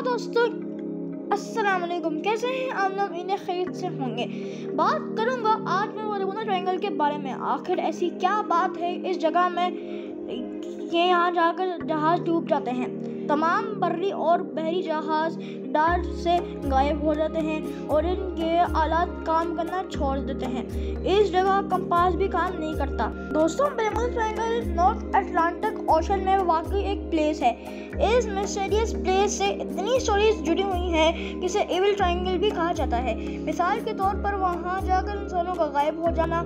दोस्तों, अस्सलाम वालेकुम। कैसे हैं आप लोग? इन्हें खैरियत से होंगे। बात करूंगा आज मैं बरमूडा ट्रायंगल के बारे में। आखिर ऐसी क्या बात है इस जगह में कि यहाँ जाकर जहाज़ डूब जाते हैं। तमाम बर्री और बहरी जहाज़ डार से गायब हो जाते हैं और इनके आलात काम करना छोड़ देते हैं। इस जगह कंपास भी काम नहीं करता। दोस्तों, Bermuda triangle north Atlantic ocean में वाकई एक प्लेस है। इस मिस्टीरियस प्लेस से इतनी स्टोरीज जुड़ी हुई हैं कि इसे एविल ट्रायंगल भी कहा जाता है। मिसाल के तौर पर वहाँ जाकर इंसानों का गायब हो जाना,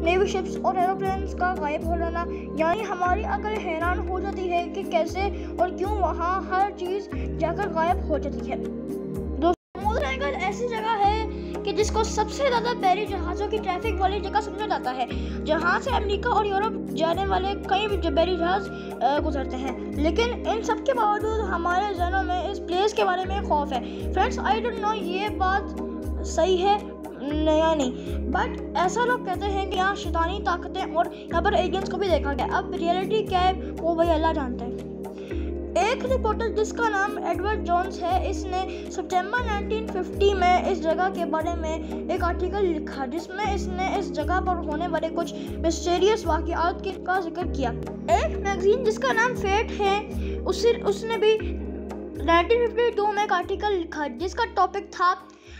नेवी शिप्स और एरोप्लेन्स का गायब हो जाना, यानी हमारी अकल हैरान हो जाती है कि कैसे और क्यों वहाँ हर चीज़ जाकर गायब हो जाती है। दोस्तों, बरमूडा ट्रायंगल ऐसी जगह है कि जिसको सबसे ज़्यादा बहरी जहाज़ों की ट्रैफिक वाली जगह समझा जाता है, जहाँ से अमेरिका और यूरोप जाने वाले कई बहरी जहाज़ गुजरते हैं। लेकिन इन सब के बावजूद हमारे जहनों में इस प्लेस के बारे में खौफ है। फ्रेंड्स, आई डोंट नो ये बात सही है या नहीं, बट ऐसा लोग कहते हैं कि यहाँ शैतानी ताकतें और यहाँ पर एलियंस को भी देखा गया। अब रियलिटी क्या है वो भाई अल्लाह जानता है। एक रिपोर्टर जिसका नाम एडवर्ड जोन्स है, इसने सितंबर 1950 में इस जगह के बारे में एक आर्टिकल लिखा जिसमें इसने इस जगह पर होने वाले कुछ मिस्टीरियस वाक़यात का जिक्र किया। एक मैगजीन जिसका नाम फेट है उसने भी 1952 में एक आर्टिकल लिखा जिसका टॉपिक था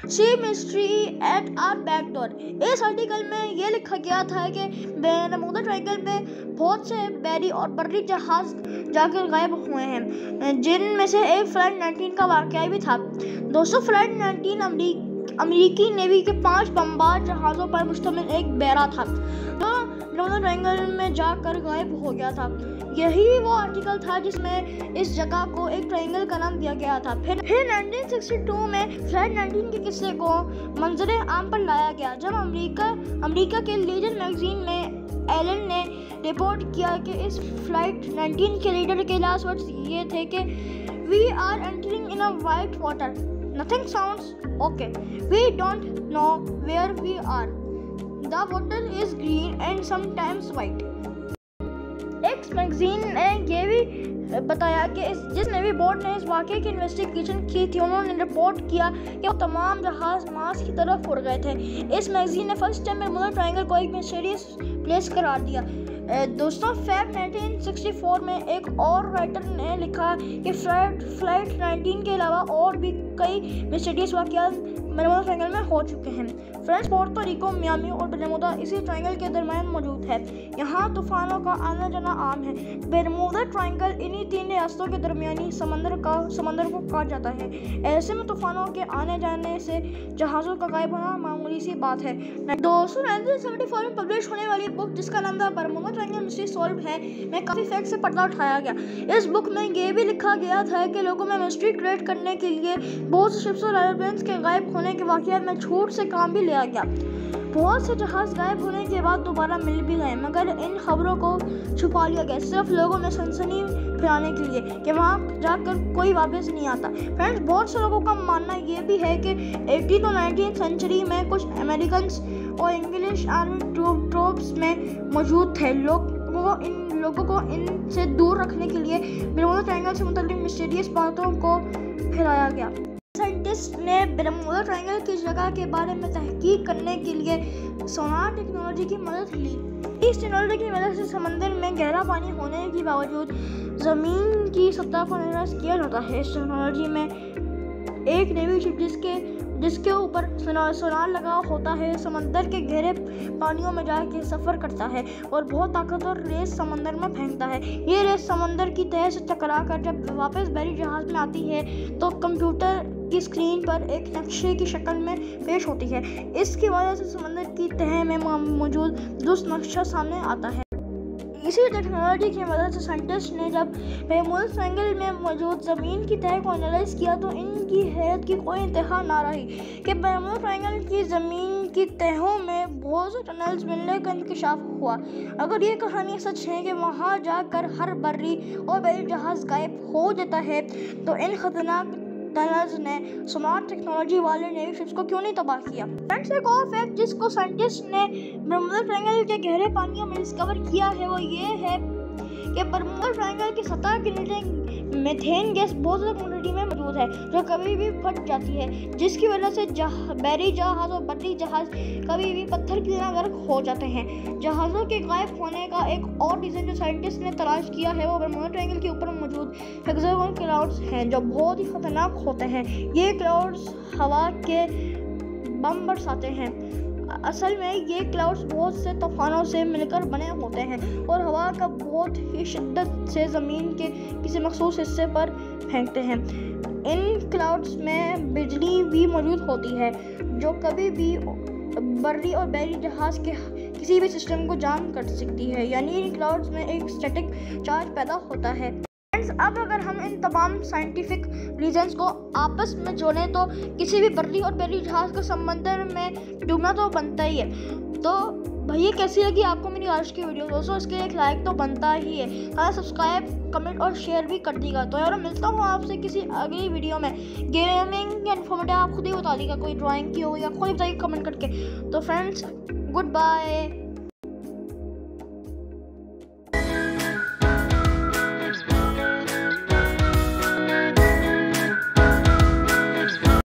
sea mystery at our back door. इस आर्टिकल में ये लिखा गया था कि बरमूडा ट्रायंगल में बहुत से बहरी और बर्री जहाज़ जाकर गायब हुए हैं, जिनमें से एक फ्लाइट 19 का वाक़या भी था। दोस्तों, फ्लाइट 19 अमेरिकी नेवी के 5 बमबार जहाज़ों पर मुश्तमिल एक बैरा था जो बरमूडा ट्रायंगल में जाकर गायब हो गया था। यही वो आर्टिकल था जिसमें इस जगह को एक ट्रायंगल का नाम दिया गया था। फिर 1962 में फ्लाइट 19 के किस्से को मंजरे आम पर लाया गया जब अमेरिका के लीडर मैगजीन में एलन ने रिपोर्ट किया कि इस फ्लाइट 19 के लीडर के लास्ट वर्ड्स ये थे कि we are entering in a white water, nothing sounds okay, we don't know where we are, the water is green and sometimes white. X magazine ने यह भी बताया कि जिस नेवी बोर्ड ने इस वाक़े की इन्वेस्टिगेशन की थी, उन्होंने रिपोर्ट किया कि वो तमाम जहाज़ मार्स की तरफ उड़ गए थे। इस मैगजीन ने फर्स्ट टाइम बरमूडा ट्रायंगल को एक मिस्टीरियस प्लेस करार दिया। दोस्तों, फेब 1964 में एक और राइटर ने लिखा कि फ्लाइट 19 के अलावा और भी कई मिस्टीरियस वाक़यात बरमूडा ट्रायंगल में हो चुके हैं। फ्रेंड्स, पोर्टो रिको, मियामी और बरमूडा इसी ट्रायंगल के दरमियान मौजूद है। यहाँ तूफानों का आना जाना आम है। बरमूडा ट्रायंगल इन्हीं 3 रियासतों के दरमियानी समंदर को काट जाता है। ऐसे में तूफानों के आने जाने से जहाज़ों का गायब होना मामूली सी बात है। दोस्तों, 1974 में पब्लिश होने वाली बुक जिसका नाम था बरमूडा ट्रायंगल मिस्ट्री सॉल्व है, में काफ़ी फैक्ट से पर्दा उठाया गया। इस बुक में ये भी लिखा गया था कि लोगों में मिस्ट्री क्रिएट करने के लिए बहुत से शिप्स और एयरप्लेन्स के गायब होने के वाक़यात में झूठ से काम भी लिया गया। बहुत से जहाज़ गायब होने के बाद दोबारा मिल भी गए, मगर इन खबरों को छुपा लिया गया सिर्फ लोगों में सनसनी फैलाने के लिए कि वहाँ जाकर कोई वापस नहीं आता। फ्रेंड्स, बहुत से लोगों का मानना ये भी है कि 18 तो 19th सेंचुरी में कुछ अमेरिकन और इंग्लिश आर्मी ट्रूप्स में मौजूद थे। लोगों को इनसे दूर रखने के लिए बरमूडा ट्रायंगल से मुतल्लिक मिस्टीरियस बातों को फैलाया गया। साइंटिस्ट ने बरमूडा ट्रायंगल की जगह के बारे में तहकीक करने के लिए सोनार टेक्नोलॉजी की मदद ली। इस टेक्नोलॉजी की मदद से समंदर में गहरा पानी होने के बावजूद ज़मीन की सतह को एनालाइज किया जाता है। इस टेक्नोलॉजी में एक नेवी शिप जिसके ऊपर सोनार लगा होता है समंदर के गहरे पानियों में जाके सफ़र करता है और बहुत ताकतवर रेस समंदर में फेंकता है। ये रेस समंदर की तह से टकरा कर जब वापस बहरी जहाज़ में आती है तो कंप्यूटर की स्क्रीन पर एक नक्शे की शक्ल में पेश होती है। इसकी वजह से समंदर की तह में मौजूद दुरुस्त नक्शा सामने आता है। इसी टेक्नोलॉजी की मदद से साइंटिस्ट ने जब बरमूडा ट्रायंगल में मौजूद ज़मीन की तह को एनालाइज किया तो इनकी हैरत की कोई इंतहा ना रही कि बरमूडा ट्रायंगल की ज़मीन की तहों में बहुत से टनल्स मिलने का इंकशाफ हुआ। अगर ये कहानी सच है कि वहाँ जाकर हर बर्री और बहरी जहाज़ गायब हो जाता है, तो इन खतरनाक टनल्स ने सोनार टेक्नोलॉजी वाले नेवी शिप्स को क्यों नहीं तबाह किया। फ्रेंड्स, एक और फैक्ट जिसको साइंटिस्ट ने बरमूडा ट्रायंगल के गहरे पानियों में डिस्कवर किया है वो ये है कि बर्मुडा ट्रायंगल की सतह के नीचे मीथेन गैस बहुत ज़्यादा क्वांटिटी में मौजूद है जो कभी भी फट जाती है, जिसकी वजह से बहरी जहाज़ और बर्री जहाज़ कभी भी पत्थर की तरह गर्क हो जाते हैं। जहाज़ों के गायब होने का एक और रीज़न जो साइंटिस्ट ने तलाश किया है वो बर्मुडा ट्रायंगल के ऊपर मौजूद हेक्सागोनल क्लाउड्स हैं जो बहुत ही खतरनाक होते हैं। ये क्लाउड्स हवा के बम बरसाते हैं। असल में ये क्लाउड्स बहुत से तूफानों से मिलकर बने होते हैं और हवा का बहुत ही शिद्दत से ज़मीन के किसी मखसूस हिस्से पर फेंकते हैं। इन क्लाउड्स में बिजली भी मौजूद होती है जो कभी भी बर्री और बहरी जहाज़ के किसी भी सिस्टम को जाम कर सकती है, यानी इन क्लाउड्स में एक स्टैटिक चार्ज पैदा होता है। अब अगर हम इन तमाम साइंटिफिक रीजंस को आपस में जोड़ें तो किसी भी बर्री और बहरी जहाज़ को समंदर में डूबना तो बनता ही है। तो भैया कैसी लगी आपको मेरी आज की वीडियो? दोस्तों इसके एक लाइक तो बनता ही है, हाँ सब्सक्राइब कमेंट और शेयर भी कर दीजिएगा। तो यार मिलता हूँ आपसे किसी अगली वीडियो में। गेमिंग इन्फॉर्मेटिव आप खुद ही बता दीजिएगा, कोई ड्राइंग की हो या खुद ही बताइए कमेंट करके। तो फ्रेंड्स गुड बाय।